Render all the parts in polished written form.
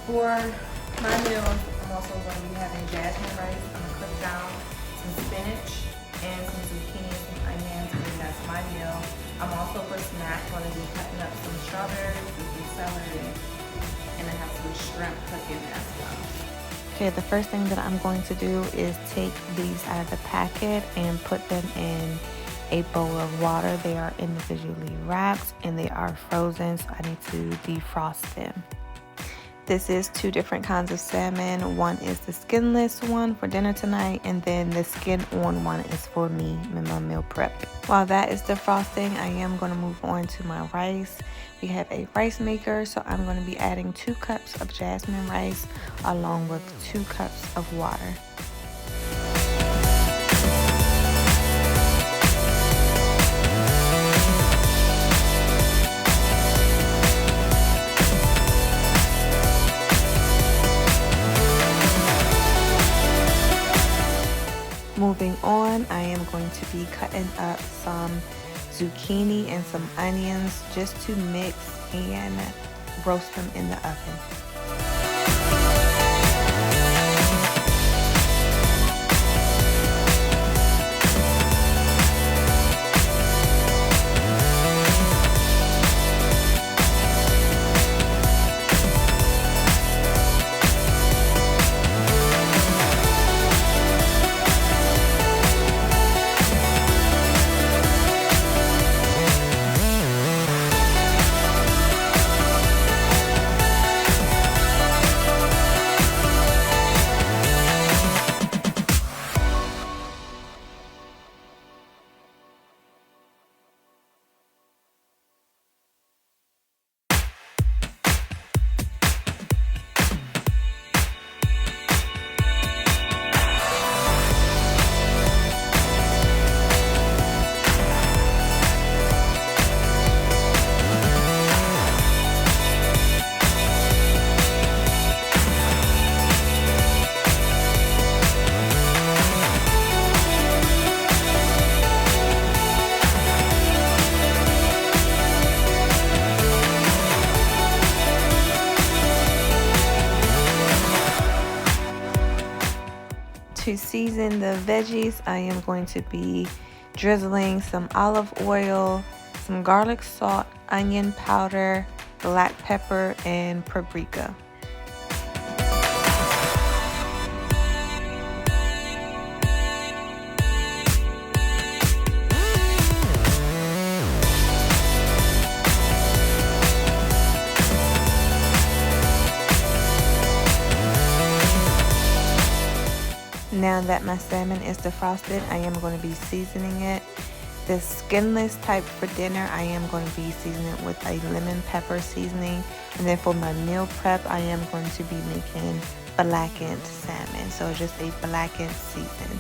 For my meal, I'm also going to be having jasmine rice. I'm going to cook down some spinach and some zucchini and some onions, and that's my meal. I'm also for snack going to be cutting up some strawberries and some celery, and I have some shrimp cooking as well. Okay, the first thing that I'm going to do is take these out of the packet and put them in a bowl of water. They are individually wrapped and they are frozen, so I need to defrost them. This is two different kinds of salmon. One is the skinless one for dinner tonight, and then the skin on one is for me and my meal prep. While that is defrosting, I am going to move on to my rice. We have a rice maker, so I'm going to be adding 2 cups of jasmine rice along with 2 cups of water. Moving on, I am going to be cutting up some zucchini and some onions just to mix and roast them in the oven. To season the veggies, I am going to be drizzling some olive oil, some garlic salt, onion powder, black pepper, and paprika. Now that my salmon is defrosted, I am going to be seasoning it. The skinless type for dinner, I am going to be seasoning it with a lemon pepper seasoning. And then for my meal prep, I am going to be making blackened salmon. So just a blackened season.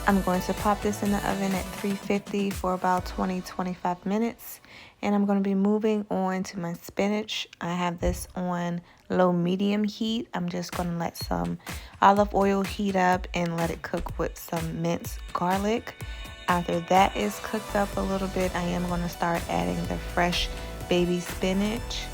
I'm going to pop this in the oven at 350 for about 20-25 minutes. And I'm going to be moving on to my spinach. I have this on low-medium heat. I'm just going to let some olive oil heat up and let it cook with some minced garlic. After that is cooked up a little bit, I am going to start adding the fresh baby spinach.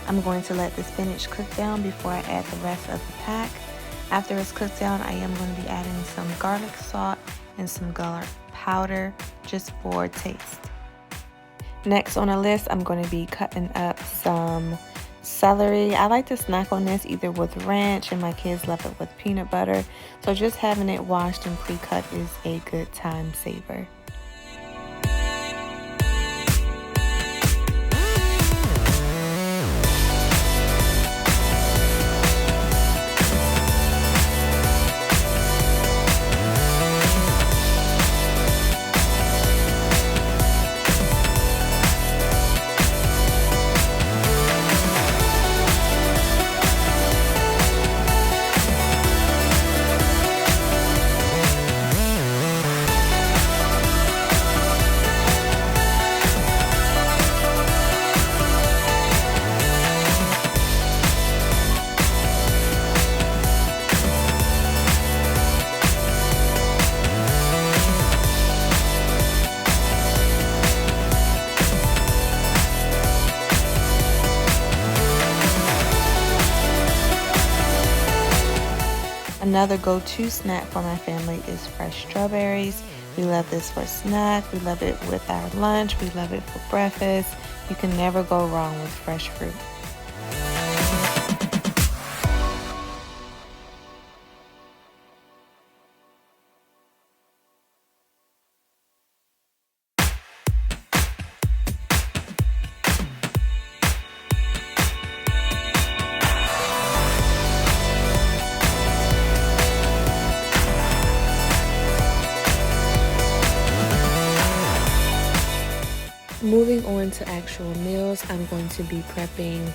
I'm going to let the spinach cook down before I add the rest of the pack. After it's cooked down, I am going to be adding some garlic salt and some garlic powder just for taste. Next on the list, I'm going to be cutting up some celery. I like to snack on this either with ranch, and my kids love it with peanut butter. So just having it washed and pre-cut is a good time saver. Another go-to snack for my family is fresh strawberries. We love this for snack. We love it with our lunch. We love it for breakfast. You can never go wrong with fresh fruit. Moving on to actual meals, I'm going to be prepping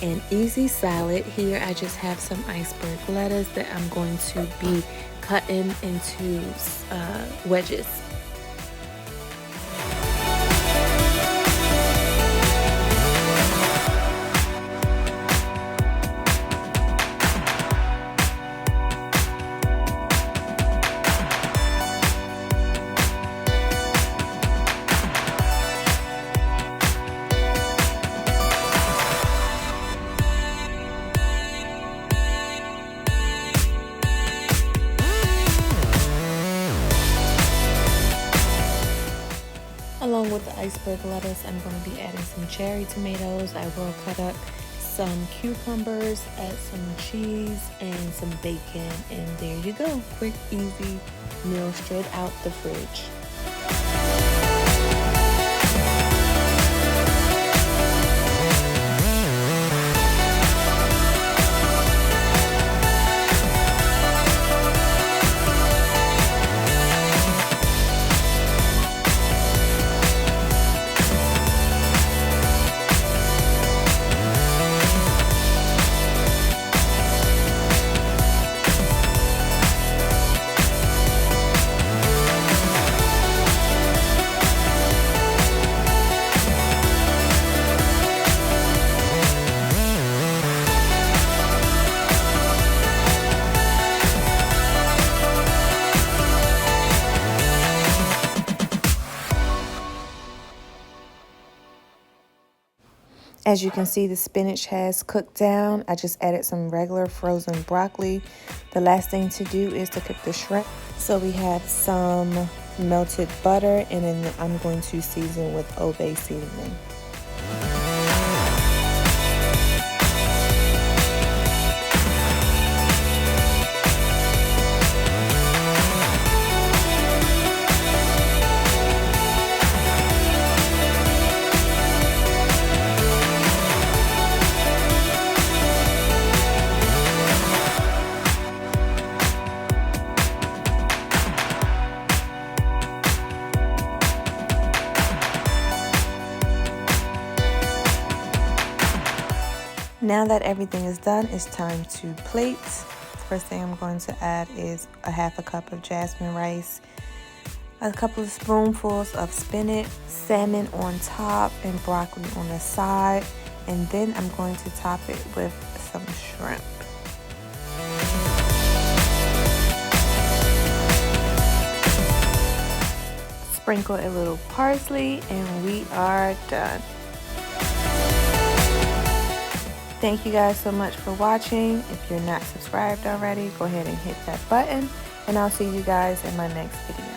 an easy salad. Here I just have some iceberg lettuce that I'm going to be cutting into wedges. Along with the iceberg lettuce, I'm going to be adding some cherry tomatoes. I will cut up some cucumbers, add some cheese and some bacon, and there you go. Quick, easy meal straight out the fridge. As you can see, the spinach has cooked down. I just added some regular frozen broccoli. The last thing to do is to cook the shrimp. So we have some melted butter, and then I'm going to season with Old Bay seasoning. Now that everything is done, it's time to plate. First thing I'm going to add is a half a cup of jasmine rice, a couple of spoonfuls of spinach, salmon on top, and broccoli on the side. And then I'm going to top it with some shrimp. Sprinkle a little parsley, and we are done. Thank you guys so much for watching. If you're not subscribed already, go ahead and hit that button, and I'll see you guys in my next video.